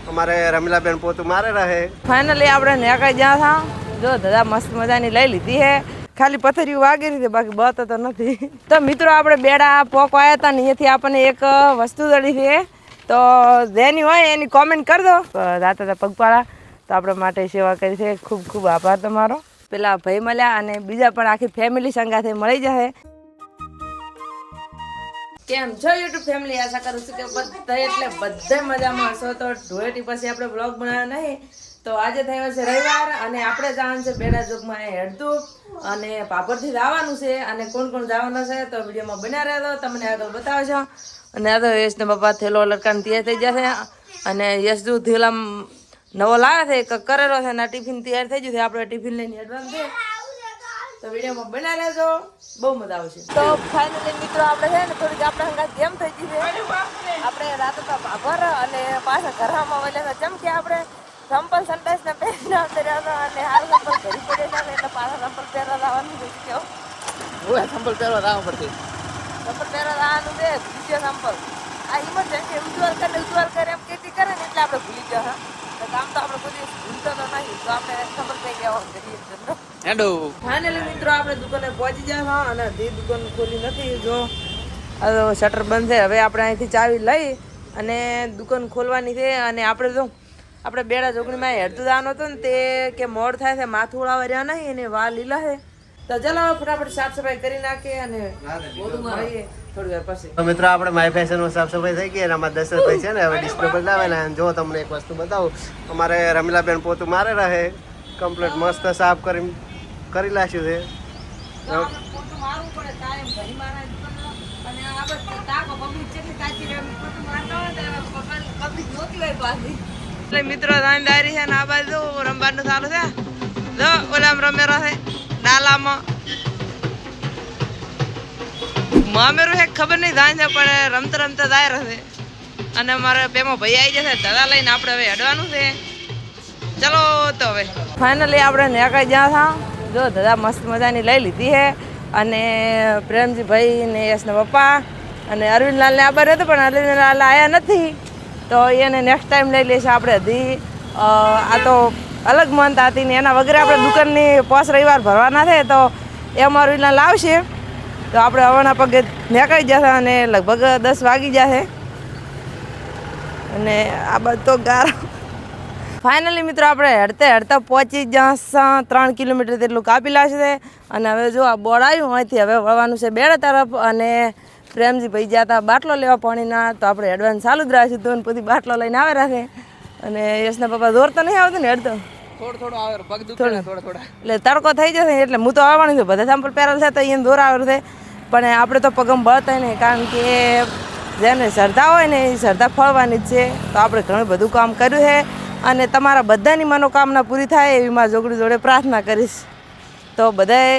અમારે રમીલાબેન પોતું મારે રહે. ફાઇનલી આપણે નેકાઈ જ્યાં થા જો દાદા મસ્ત મજાની લઈ લીધી હે. ખાલી પથરીઓ વાગી હતી બાકી બત તો નથી. તો મિત્રો આપણે બેડા પોક આવ્યા હતા ને અહીંયાથી આપણને એક વસ્તુ દળી છે. તો જેની હોય એની કોમેન્ટ કરી દો. રાતા હતા પગપાળા તો આપણે માટે સેવા કરી છે. ખૂબ ખૂબ આભાર તમારો. પેલા ભાઈ મળ્યા અને બીજા પણ આખી ફેમિલી સંગાથે મળી જશે. કેમ છો યુટ્યુબ ફેમિલી? આશા કરું છું કે બધા એટલે બધા મજામાં હશો. તો ધૂળેટી પછી આપણે બ્લોગ બનાવ્યો નહીં. તો આજે થયો છે રવિવાર અને આપણે જવાનું છે બેડા ચોકમાં હેડતું અને પાપડથી જવાનું છે. અને કોણ કોણ જવાનું છે તો વિડીયોમાં બન્યા રહેતો તમને આગળ બતાવજો. અને આ તો યશના પપ્પા થેલો લટકાને તૈયાર થઈ જશે. અને યશ જો થેલા નવો લાવ્યા છે કરેલો છે અને ટિફિન તૈયાર થઈ ગયું છે. આપણે ટિફિન લઈને હેડવાનું છે. તો વિડીયોમાં બન્યા રહેજો, બહુ મજા આવશે. તો ફાઇનલી મિત્રો આપણે છે ને થોડીક આપણે હંગાત ગેમ થઈ ગઈ છે. આપણે રાત હતા ભાભર અને પાછા ઘરમાં વળ્યા ચમક્યા. આપણે સંપલ સંડાસ ને પહેરીને આવતા રહ્યા અને હાલ સંપલ ઘડી પડે છે એટલે પાછા સંપલ પહેરવા લાવવાનું છે. કેવું સંપલ પહેરવા લાવવા પડશે. સંપલ પહેરવા લાવવાનું છે. બીજો સંપલ આ ઇમરજન્સી ઉજ્જવલ કરે એમ કેતી કરે ને એટલે આપણે ભૂલી ગયા. હા કામ તો આપણે કોઈ ભૂલતો તો નહીં. તો આપણે સંપલ થઈ ગયા કરીએ. ફાઇનલી મિત્રો આપણે દુકાને પહોંચી ગયા અને હજી દુકાન ખોલી નથી. જો શટર બંધ છે. હવે આપણે અહીંથી ચાવી લઈ અને દુકાન ખોલવાની છે. અને આપણે જો આપણે બેડા ચોકડીમાં હેડતું જવાનું હતું ને તે કે મોડ થાય છે, માથું ઉડાવવા રહ્યા નહીં અને વાળ લીલા છે. તો ચાલો ફટાફટ સાફ સફાઈ કરી નાખીએ અને મળીએ થોડી વાર પછી. તો મિત્રો આપણે માય ફેશનમાં સાફ સફાઈ થઈ ગઈ અને અમારા દશરથભાઈ છે ને હવે ડિસ્પ્લે પર લાવેલા. જો તમને એક વસ્તુ બતાવું, અમારે રમીલાબેન પોતું મારે રહે કમ્પ્લીટ મસ્ત સાફ કરી લાગ્યું છે. એટલે મિત્રો દારી છે ને આ બાજુ રમવાનું ચાલુ છે. જો ઓલામ રમેરો છે ડાલામાં મામેરું છે ખબર નહીં જાય છે પણ રમતા રમતા જાય રહેશે. અને અમારે પેમાં ભાઈ આવી જશે દાદા લઈને આપણે હવે હેડવાનું છે. ચલો તો હવે ફાઇનલી આપણે નેકાઈ જ્યાં થા જો દાદા મસ્ત મજાની લઈ લીધી છે. અને પ્રેમજી ભાઈ ને યશના પપ્પા અને અરવિંદલાલને આબર હતું પણ અરવિંદલાલ આવ્યા નથી. તો એને નેક્સ્ટ ટાઈમ લઈ લઈશું આપણે. હજી આ તો અલગ માનતા હતી ને એના વગર આપણે દુકાનની 5 રવિવાર ભરવાના છે. તો એમાં અરવિંદલાલ આવશે તો આપણે હવાના પગે નેકાઈ જશે અને લગભગ 10 વાગી જશે. અને આ બધું તો ગાર. ફાઇનલી મિત્રો આપણે હેડતા પહોંચી જ્યાં 3 કિલોમીટર જેટલું કાપી લાગશે. અને હવે જો આ બોર્ડ આવ્યું અહીંથી હવે વળવાનું છે બેડા તરફ. અને પ્રેમજી ભાઈ ગયા હતા બાટલો લેવા પાણીના તો આપણે એડવાન્સ ચાલુ જ રાખીશું. તો પછી બાટલો લઈને આવે રાખે. અને યશના પપ્પા દોર તો નહીં આવતું ને હેડતો થોડું આવે પગ દુખે થોડા એટલે તડકો થઈ જશે એટલે હું તો આવવાની છું. બધા સેમ્પલ પહેરેલ છે તો અહીંયા દોર આવેલું છે પણ આપણે તો પગમ બળતા નહીં કારણ કે જેને શ્રદ્ધા હોય ને એ શ્રદ્ધા ફળવાની જ છે. તો આપણે ઘણું બધું કામ કર્યું છે અને તમારા બધાની મનોકામના પૂરી થાય એવી મારા જોગડી જોડે પ્રાર્થના કરીશ. તો બધાએ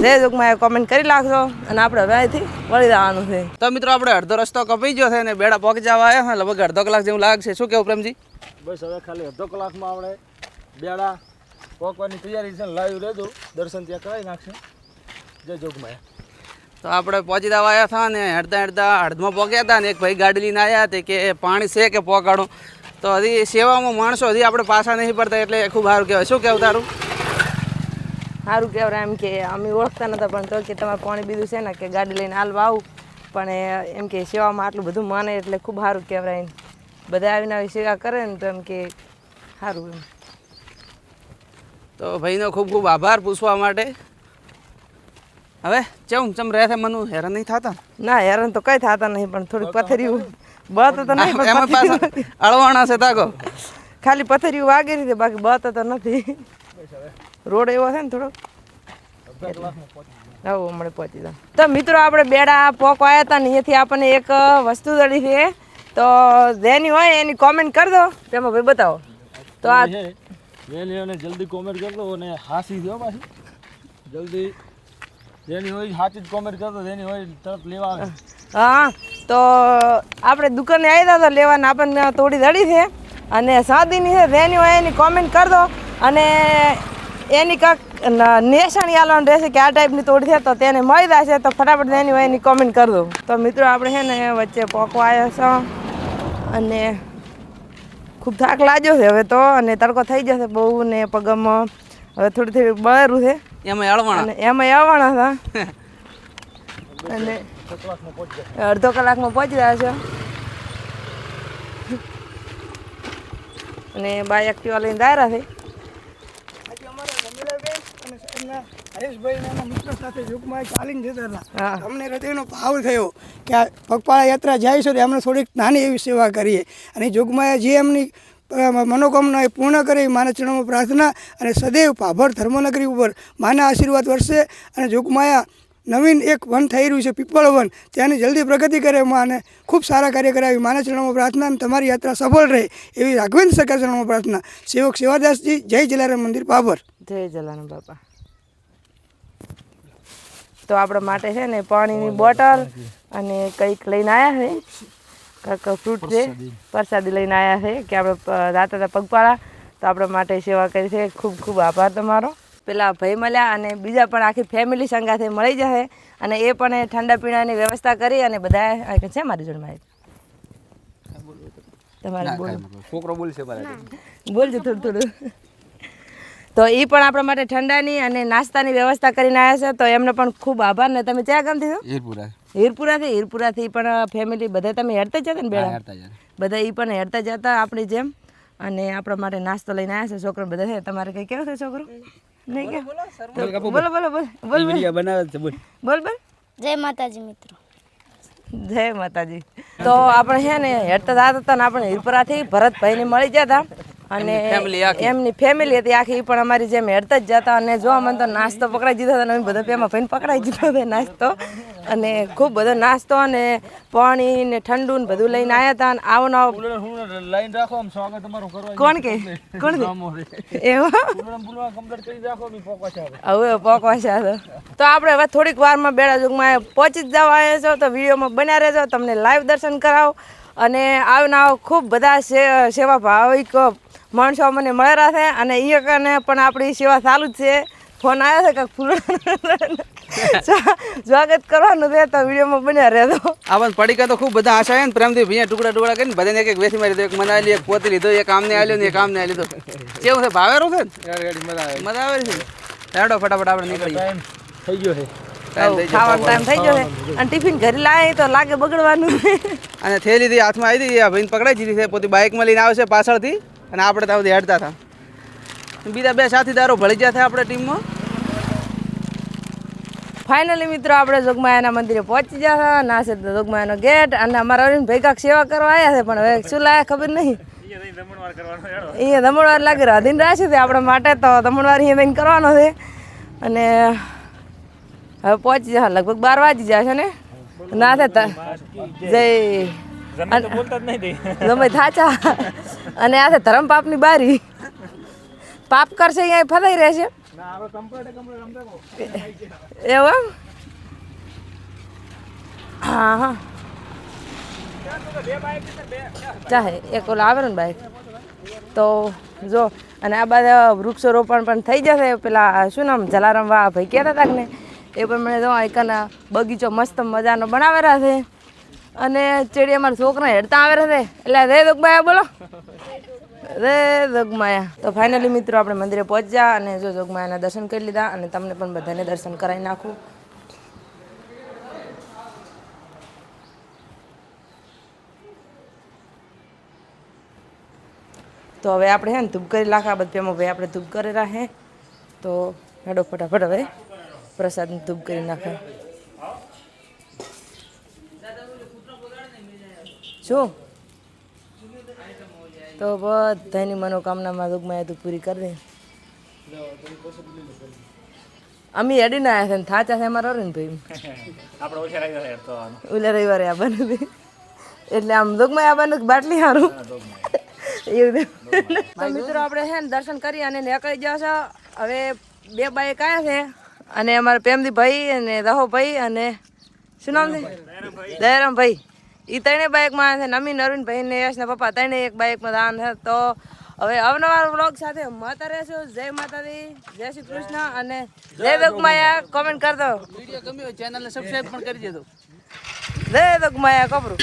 જય જોગમાં કોમેન્ટ કરી નાખજો અને આપણે હવે અહીંથી વળી જવાનું છે. તો મિત્રો આપણે અડધો રસ્તો કપાઈ ગયો છે અને બેડા પહોંચી જવા આવ્યા છે. લગભગ અડધો કલાક જેવું લાગશે. શું કેવું પ્રેમજી? બસ હવે ખાલી અડધો કલાકમાં આપણે બેડા પહોંચવાની તૈયારી છે. લાઈવ રહેજો, દર્શન ત્યાં કરાવી નાખશે. જય જોગમાં. તો આપણે પહોંચી જવા આવ્યા હતા અને હેડતા અડધમાં પહોંચ્યા હતા અને એક ભાઈ ગાડી લઈને આવ્યા હતા કે પાણી છે કે પહોંચાડું. તો હજી સેવામાં માણસો હજી આપણે પાછા નહીં પડતા એટલે ખૂબ સારું કહેવાય. શું કહેવું તારું? સારું કહેવાય એમ કે અમે ઓળખતા નતા પણ તો કે તમારે પાણી બીજું છે ને કે ગાડી લઈને હાલવા આવું પણ એમ કે સેવામાં આટલું બધું માને એટલે ખૂબ સારું કહેવાય. બધા આવીને આવી સેવા કરે ને તો એમ કે સારું એમ. તો ભાઈનો ખૂબ ખૂબ આભાર પૂછવા માટે. હવે ચમ રહે છે મનું હેરાન નહીં થતા? ના હેરાન તો કઈ થતા નહીં પણ થોડીક પથરીઓ બત તો નહીં. એમાં પાછા અળવાણા છે તાકો ખાલી પથરીઓ વાગી હતી બાકી બત તો નથી. રોડ એવો છે ને થોડોક હમણાં પહોંચી જાવ. તો મિત્રો આપણે બેડા પોક આવ્યા હતા ને અહીંયાથી આપણને એક વસ્તુ દળી છે. તો જેની હોય એની કોમેન્ટ કરી દો. તેમાં ભાઈ બતાવો. તો આ જલ્દી કોમેન્ટ કરી દો અને હાસી દો પાછી જલ્દી. જેની હોય સાચી જ કોમેન્ટ કરતો જેની હોય તરત લેવા આવે. હા તો આપણે દુકાને આવ્યા હતા લેવાને આપણને થોડી દળી છે અને સાદીની છે. જેની હોય એની કોમેન્ટ કરી દો અને એની કાંક નિશાની આલવાનું રહેશે કે આ ટાઈપની તોડી છે તો તેને મળી જશે. તો ફટાફટ એની હોય એની કોમેન્ટ કરી દો. તો મિત્રો આપણે છે ને વચ્ચે પોકો આવ્યો છે અને ખૂબ થાક લાગ્યો છે હવે તો, અને તડકો થઈ જશે બહુ ને પગમાં હવે થોડી બળેરું છે એમાં અળવાણા અને એમાં આવવાના હતા અને અડધો કલાકમાં પહોંચી રહ્યા છે અને બાય એક્ટિવા લઈને દાયરા છે. હરેશભાઈ અને એના મિત્રો સાથે જોગમાં ચાલીને જતા હતા. હા અમને હૃદયનો ભાવ થયો કે આ પગપાળા યાત્રા જાય છે તો એમને થોડીક નાની એવી સેવા કરીએ, અને જોગમાએ જે એમની મનોકામના એ પૂર્ણ કરી માના ચરણોમાં પ્રાર્થના, અને સદૈવ ભાભર ધર્મનગરી ઉપર માના આશીર્વાદ વર્ષે, અને જોગમાયા નવીન એક વન થઈ રહ્યું છે પીપળ વન, ત્યાંની જલ્દી પ્રગતિ કરે માં, અને ખૂબ સારા કાર્ય કરાવી માના ચરણોમાં પ્રાર્થના, અને તમારી યાત્રા સફળ રહે એવી રાઘવેન્દ્ર સરકાર ચરણોમાં પ્રાર્થના. સેવક સેવાદાસજી, જય જલારામ મંદિર, ભાભર. જય જલારામ બાપા. તો આપણા માટે છે ને પાણીની બોટલ અને કંઈક લઈને આવ્યા છે, કાંઈક ફ્રૂટ છે, પ્રસાદી લઈને આવ્યા છે કે આપણે રાતા હતા પગપાળા, તો આપણા માટે સેવા કરી છે. ખૂબ ખૂબ આભાર તમારો. પેલા ભાઈ મળ્યા અને બીજા પણ આખી ફેમિલી સંગાથે મળી જશે, અને એ પણ ઠંડા પીણાની વ્યવસ્થા કરી, અને બધા છે મારી જોડે માહિતી તમારે છોકરો બોલશે બોલજો થોડું થોડું. તો એ પણ આપણા માટે ઠંડાની અને નાસ્તાની વ્યવસ્થા કરીને આવ્યા છે, તો એમને પણ ખૂબ આભાર. ને તમે ક્યાં ગામથી છો? હીરપુરાથી પણ ફેમિલી બધા તમે હેરતા જતા ને બેડા બધા એ પણ હેરતા જતા આપણી જેમ, અને આપણા માટે નાસ્તો લઈને આવ્યા છે. છોકરો બધા છે. તમારે કઈ કેવું છે છોકરો? નહીં કે બોલો બોલો બોલ બોલ બોલ બોલ. જય માતાજી મિત્રો. જય માતાજી. તો આપણે છે ને હેરતા જતા હતા ને આપણે હીરપુરાથી ભરતભાઈને મળી ગયા હતા, અને એમની ફેમિલી હતી આખી, પણ અમારી જેમ હેરતા જ જતા. અને જો અમને તો નાસ્તો પકડાઈ દીધો હતો, અમે બધા પેમાં ભાઈને પકડાઈ દીધો હતો નાસ્તો, અને ખૂબ બધો નાસ્તો અને પાણી ને ઠંડુ ને બધું લઈને આવ્યા હતા. અને આવો નવો લાઈન રાખો, આમ સ્વાગત તમારું કરવા. કોણ કે કોણ એવું હવે પોકવા છે. તો આપણે હવે થોડીક વારમાં બેડા જોગમાં પહોંચી જ જવા આવ્યા છો, તો વિડીયોમાં બન્યા રહેજો, તમને લાઈવ દર્શન કરાવો. અને આવના ખૂબ બધા સેવા ભાવિક માણસો મને મળેલા છે, અને એ કને પણ આપણી સેવા ચાલુ જ છે. ફોન આવ્યો છે કે ફૂલ સ્વાગત કરવાનું છે, તો વિડીયોમાં બન્યા રહેજો. આ પડીકા તો ખૂબ બધા આશા ને પ્રેમથી ભીયા ટુકડા ટુકડા કરીને બધાને એક વેસી મારી દીધો, એક મને આલી, એક પોતી લીધો, એક આમને આલ્યો ને એક આમને આલી લીધો. કેવું છે? ભાવેરું છે ને? મજા આવે છે. હેડો ફટાફટ આપણે નીકળી થઈ ગયો છે. ખાવાનો ટાઈમ થઈ ગયો છે, અને ટિફિન ઘરે લાવે તો લાગે બગડવાનું. અને થેલીથી હાથમાં આવી હતી, આ ભાઈને પકડાઈ દીધી છે, પોતે બાઇકમાં લઈને આવે છે પાછળથી, અને આપણે ત્યાં સુધી હેડતા હતા. બીજા બે સાથીદારો ભળી ગયા હતા આપણે ટીમમાં. ફાઇનલી મિત્રો આપણે જોગમાયાના મંદિરે પહોંચી ગયા હતા. ના છે જોગમાયાનો ગેટ, અને અમારા અરવિંદ ભાઈ કાંક સેવા કરવા આવ્યા છે, પણ હવે શું લાયા ખબર નહીં. અહીંયા દમણવાર લાગે રાધીને રાખે છે આપણા માટે, તો દમણવાર અહીંયા થઈને કરવાનો છે. અને હવે પહોંચી જાય લગભગ 12 વાગી જાય છે ને. ના થાય જય જમાઈ થાચા. અને આ છે ધરમ પાપની બારી, પાપ કરશે અહીંયા ફસાઈ રહેશે એવું એમ. હા હા ચાહે એક ઓલા આવે ને બાઈક તો જો. અને આ બધા વૃક્ષો રોપણ પણ થઈ જશે. પેલા શું નામ જલારામ વાહ ભાઈ કહેતા હતા ને, એ પણ મને જો એકના બગીચો મસ્ત મજાનો બનાવેલા છે. અને ચેડી અમારા છોકરા હેડતા આવેલા છે, એટલે રે દોગમાયા બોલો રે જોગમાયા. તો ફાઇનલી મિત્રો આપણે મંદિરે પહોંચ્યા, અને જો જોગમાયાના દર્શન કરી લીધા, અને તમને પણ બધાને દર્શન કરાવી નાખું. તો હવે આપણે છે ને ધૂપ કરી નાખા બધામાં. ભાઈ આપણે ધૂપ કરેલા હે, તો હેડો ફટાફટ હવે પ્રસાદની ધૂપ કરી નાખે. શું તો બધાની મનોકામનામાં જોગમાયા તું પૂરી કરી દે. અમે હેડીને આવ્યા છે ને થાચા છે અમારા ને ભાઈ. ઓલા રવિવારે આવવાનું છે, એટલે આમ જોગમાયા આવવાનું બાટલી સારું એવું. તો મિત્રો આપણે છે ને દર્શન કરી અને નીકળી જશો. હવે 2 બાઈક આવ્યા છે, અને અમારા પ્રેમદી ભાઈ અને રહો ભાઈ અને શું નામ છે દયારામ ભાઈ, એ 3 બાઇકમાં છે. નમીન અરવિંદ ભાઈ ને યશ ને પપ્પા 3 એક બાઇકમાં દાન છે. તો હવે અવનવાર વ્લોગ સાથે મળતા રહેશું. જય માતાજી, જય શ્રી કૃષ્ણ, અને જય જોગમાયા. કોમેન્ટ કરજો, વિડીયો ગમ્યો હોય ચેનલને સબસ્ક્રાઇબ પણ કરી દેજો. જય જોગમાયા કપરું.